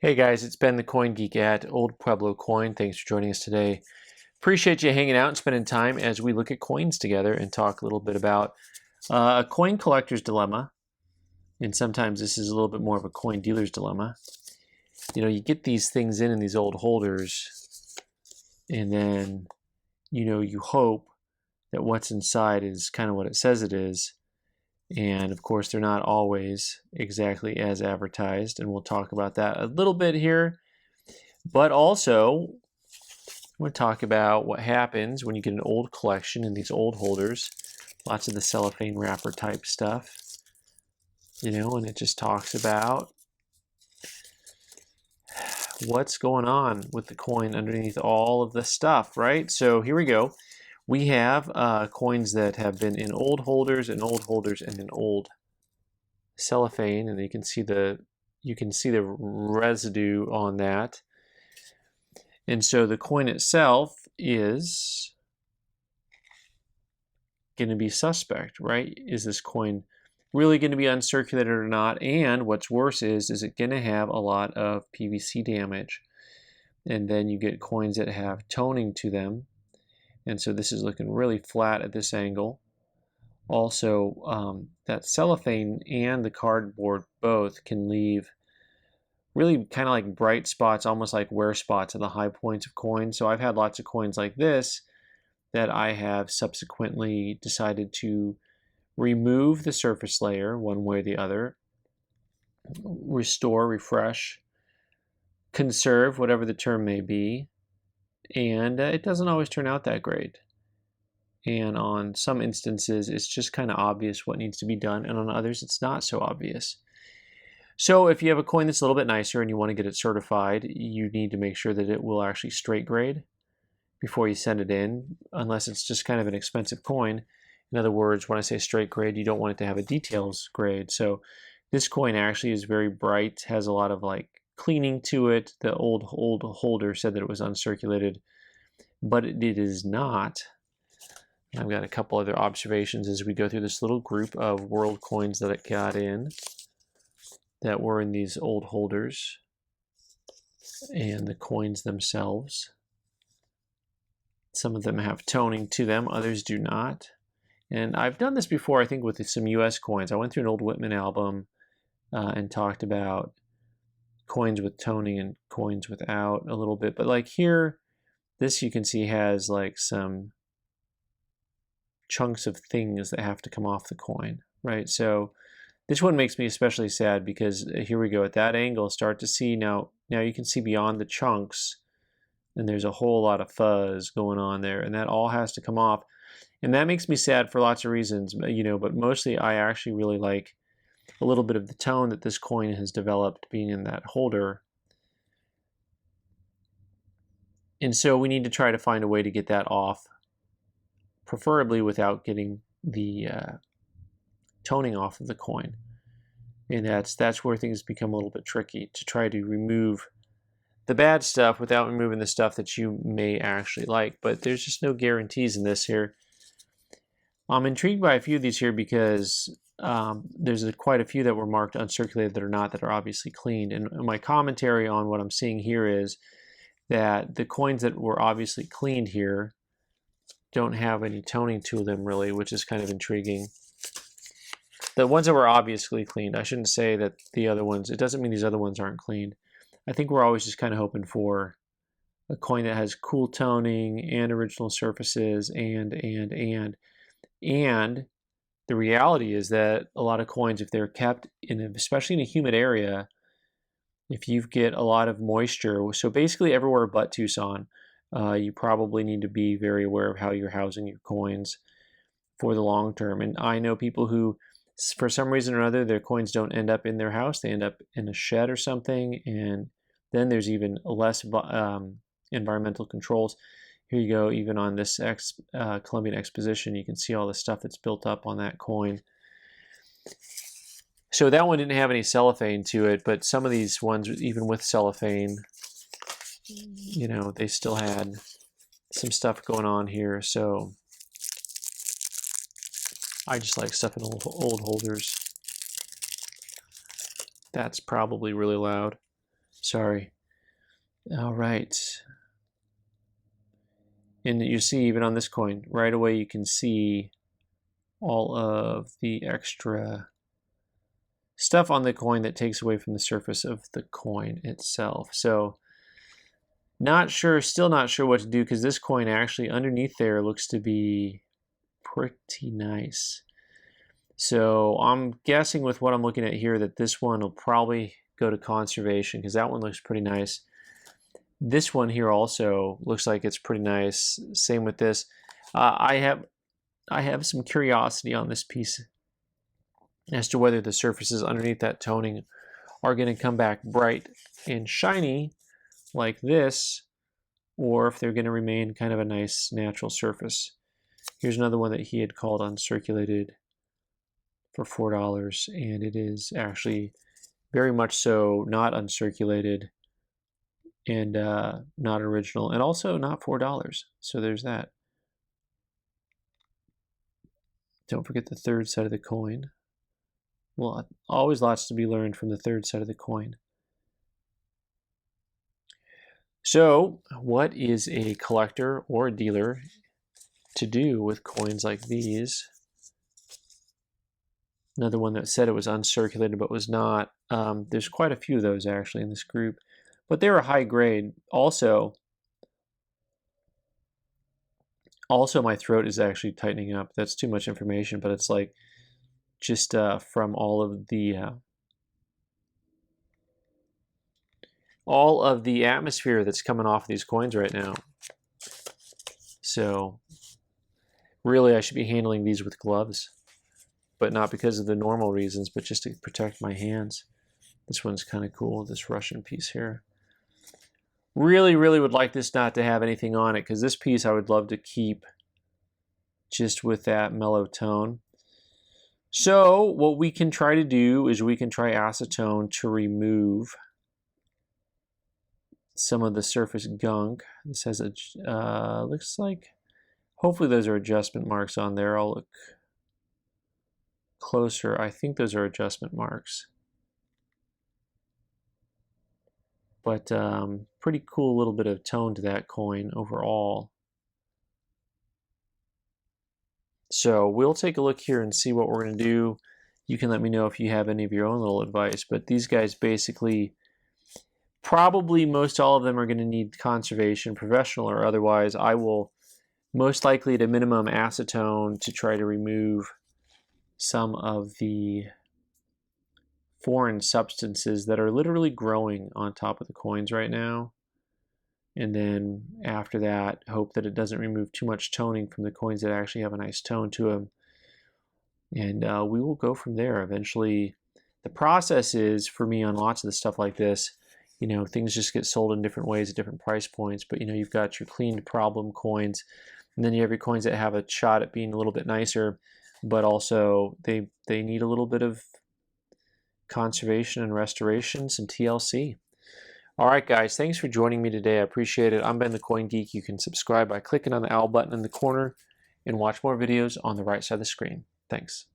Hey guys, it's Ben the Coin Geek at Old Pueblo Coin. Thanks for joining us today. Appreciate you hanging out and spending time as we look at coins together and talk a little bit about a coin collector's dilemma. And sometimes this is a little bit more of a coin dealer's dilemma. You know, you get these things in these old holders, and then, you hope that what's inside is kind of what it says it is. And of course, they're not always exactly as advertised. And we'll talk about that a little bit here. But also, we're going to talk about what happens when you get an old collection in these old holders. Lots of the cellophane wrapper type stuff. And it just talks about what's going on with the coin underneath all of the stuff, right? So here we go. We have coins that have been in old holders and old holders and in old cellophane, and you can see the residue on that. And so the coin itself is going to be suspect, right? Is this coin really going to be uncirculated or not? And what's worse is it going to have a lot of PVC damage? And then you get coins that have toning to them. And so this is looking really flat at this angle. Also, that cellophane and the cardboard both can leave really kind of like bright spots, almost like wear spots at the high points of coins. So I've had lots of coins like this that I have subsequently decided to remove the surface layer one way or the other, restore, refresh, conserve, whatever the term may be, and it doesn't always turn out that great. And on some instances, it's just kind of obvious what needs to be done, and on others, it's not so obvious. So if you have a coin that's a little bit nicer and you want to get it certified, you need to make sure that it will actually straight grade before you send it in, unless it's just kind of an expensive coin. In other words, when I say straight grade, you don't want it to have a details grade. So this coin actually is very bright, has a lot of like cleaning to it. The old holder said that it was uncirculated, but it is not. I've got a couple other observations as we go through this little group of world coins that it got in that were in these old holders and the coins themselves. Some of them have toning to them, others do not. And I've done this before, I think, with some US coins. I went through an old Whitman album and talked about coins with toning and coins without a little bit. But like here, this you can see has like some chunks of things that have to come off the coin, right? So this one makes me especially sad because here we go at that angle, start to see now you can see beyond the chunks, and there's a whole lot of fuzz going on there, and that all has to come off. And that makes me sad for lots of reasons, but mostly I actually really like a little bit of the tone that this coin has developed being in that holder. And so we need to try to find a way to get that off, preferably without getting the toning off of the coin. And that's where things become a little bit tricky, to try to remove the bad stuff without removing the stuff that you may actually like. But there's just no guarantees in this here. I'm intrigued by a few of these here because there's quite a few that were marked uncirculated that are obviously cleaned. And my commentary on what I'm seeing here is that the coins that were obviously cleaned here don't have any toning to them really, which is kind of intriguing. The ones that were obviously cleaned, I shouldn't say that the other ones, it doesn't mean these other ones aren't cleaned. I think we're always just kind of hoping for a coin that has cool toning and original surfaces and the reality is that a lot of coins, if they're kept especially in a humid area, if you get a lot of moisture, so basically everywhere but Tucson, you probably need to be very aware of how you're housing your coins for the long term. And I know people who, for some reason or other, their coins don't end up in their house, they end up in a shed or something, and then there's even less environmental controls. Here you go, even on this Columbian Exposition, you can see all the stuff that's built up on that coin. So that one didn't have any cellophane to it, but some of these ones, even with cellophane, they still had some stuff going on here. So I just like stuff in old holders. That's probably really loud. Sorry. All right. And you see, even on this coin, right away you can see all of the extra stuff on the coin that takes away from the surface of the coin itself. So not sure, still not sure what to do, because this coin actually underneath there looks to be pretty nice. So I'm guessing with what I'm looking at here that this one will probably go to conservation, because that one looks pretty nice. This one here also looks like it's pretty nice. Same with this. I have some curiosity on this piece as to whether the surfaces underneath that toning are going to come back bright and shiny like this, or if they're going to remain kind of a nice natural surface. Here's another one that he had called uncirculated for $4, and it is actually very much so not uncirculated and not original, and also not $4. So there's that. Don't forget the third side of the coin. Well, always lots to be learned from the third side of the coin. So what is a collector or a dealer to do with coins like these? Another one that said it was uncirculated but was not. There's quite a few of those actually in this group, but they were high grade. Also my throat is actually tightening up. That's too much information, but it's like just from all of the atmosphere that's coming off these coins right now. So really I should be handling these with gloves, but not because of the normal reasons, but just to protect my hands. This one's kind of cool, this Russian piece here. Really would like this not to have anything on it, because this piece I would love to keep just with that mellow tone. So what we can try to do is we can try acetone to remove some of the surface gunk. This has a, looks like, hopefully those are adjustment marks on there. I'll look closer. I think those are adjustment marks. But pretty cool little bit of tone to that coin overall. So we'll take a look here and see what we're going to do. You can let me know if you have any of your own little advice, but these guys basically, probably most all of them are going to need conservation, professional or otherwise. I will most likely at a minimum acetone to try to remove some of the foreign substances that are literally growing on top of the coins right now. And then after that, hope that it doesn't remove too much toning from the coins that actually have a nice tone to them. And we will go from there. Eventually, the process is, for me on lots of the stuff like this, you know, things just get sold in different ways at different price points. But, you know, you've got your cleaned problem coins, and then you have your coins that have a shot at being a little bit nicer, but also they need a little bit of conservation and restoration, some TLC. All right, guys, thanks for joining me today. I appreciate it. I'm Ben the Coin Geek. You can subscribe by clicking on the owl button in the corner and watch more videos on the right side of the screen. Thanks.